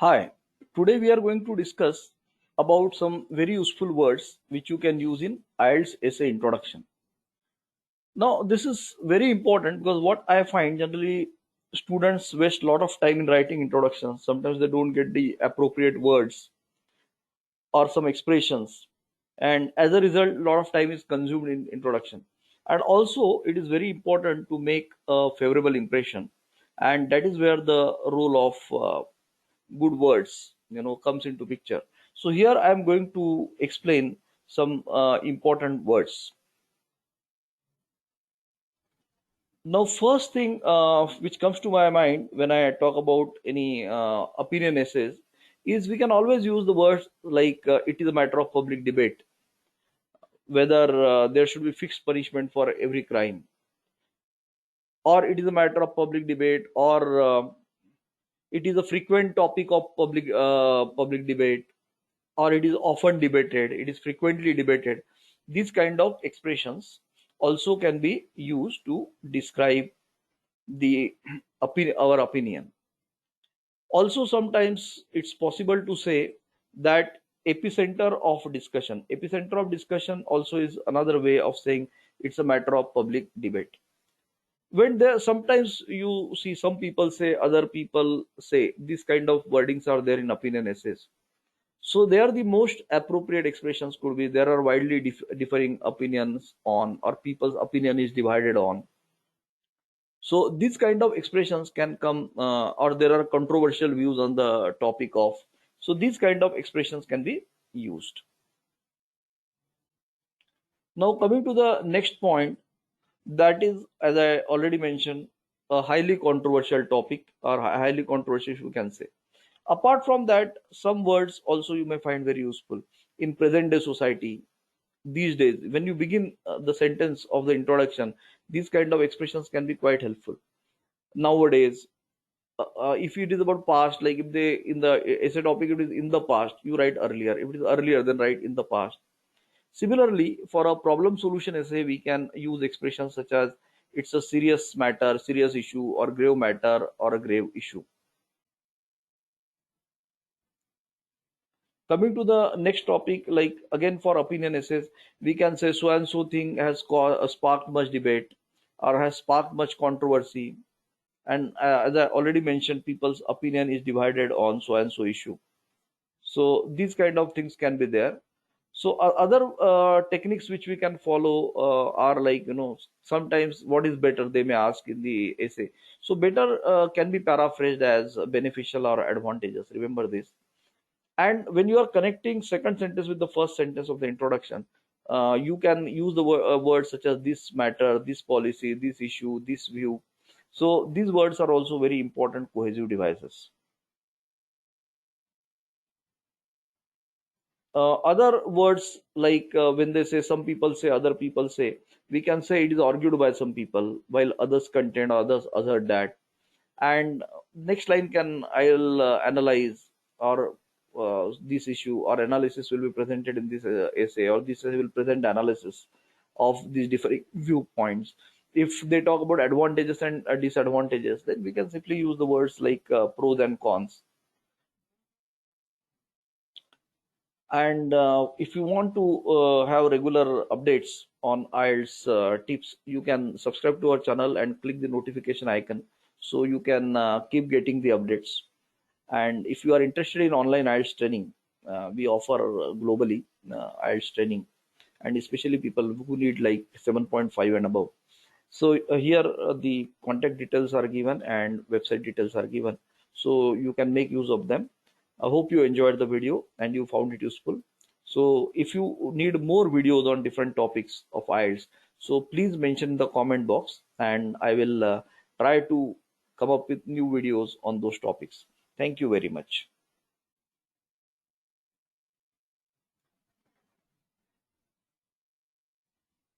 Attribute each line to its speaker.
Speaker 1: Hi, today we are going to discuss about some very useful words which you can use in IELTS essay introduction. Now, this is very important because what I find generally students waste a lot of time in writing introductions. Sometimes they don't get the appropriate words or some expressions, and as a result, a lot of time is consumed in introduction. And also, it is very important to make a favorable impression, and that is where the role of good words comes into picture. So here I am going to explain some important words. Now first thing which comes to my mind when I talk about any opinion essays is we can always use the words like it is a matter of public debate whether there should be fixed punishment for every crime, or it is a matter of public debate, or it is a frequent topic of public debate, or it is often debated, it is frequently debated. These kind of expressions also can be used to describe the our opinion. Also, sometimes it's possible to say that epicenter of discussion also is another way of saying it's a matter of public debate. When there sometimes you see some people say, other people say, these kind of wordings are there in opinion essays. So they are the most appropriate expressions could be there are widely differing opinions on, or people's opinion is divided on. So these kind of expressions can come, or there are controversial views on the topic of. So these kind of expressions can be used. Now coming to the next point, that is, as I already mentioned, a highly controversial topic or highly controversial issue, you can say. Apart from that, some words also you may find very useful in present day society. These days, when you begin the sentence of the introduction, these kind of expressions can be quite helpful nowadays. If it is about past, like if they in the essay topic it is in the past, you write earlier. If it is earlier, then write in the past. Similarly, for a problem solution essay, we can use expressions such as it's a serious matter, serious issue, or grave matter, or a grave issue. Coming to the next topic, like again for opinion essays, we can say so and so thing has sparked much debate or has sparked much controversy. And as I already mentioned, people's opinion is divided on so and so issue. So these kind of things can be there. So other techniques which we can follow are like, sometimes what is better, they may ask in the essay. So better can be paraphrased as beneficial or advantageous. Remember this. And when you are connecting second sentence with the first sentence of the introduction, you can use the words such as this matter, this policy, this issue, this view. So these words are also very important cohesive devices. Other words like when they say some people say, other people say, we can say it is argued by some people while others contend, others assert that. And next line can I'll analyze, or this issue or analysis will be presented in this essay, or this essay will present analysis of these different viewpoints. If they talk about advantages and disadvantages, then we can simply use the words like pros and cons. And if you want to have regular updates on IELTS tips, you can subscribe to our channel and click the notification icon so you can keep getting the updates. And if you are interested in online IELTS training, we offer globally IELTS training, and especially people who need like 7.5 and above. So here the contact details are given and website details are given. So you can make use of them. I hope you enjoyed the video and you found it useful. So if you need more videos on different topics of IELTS, so please mention in the comment box and I will try to come up with new videos on those topics. Thank you very much.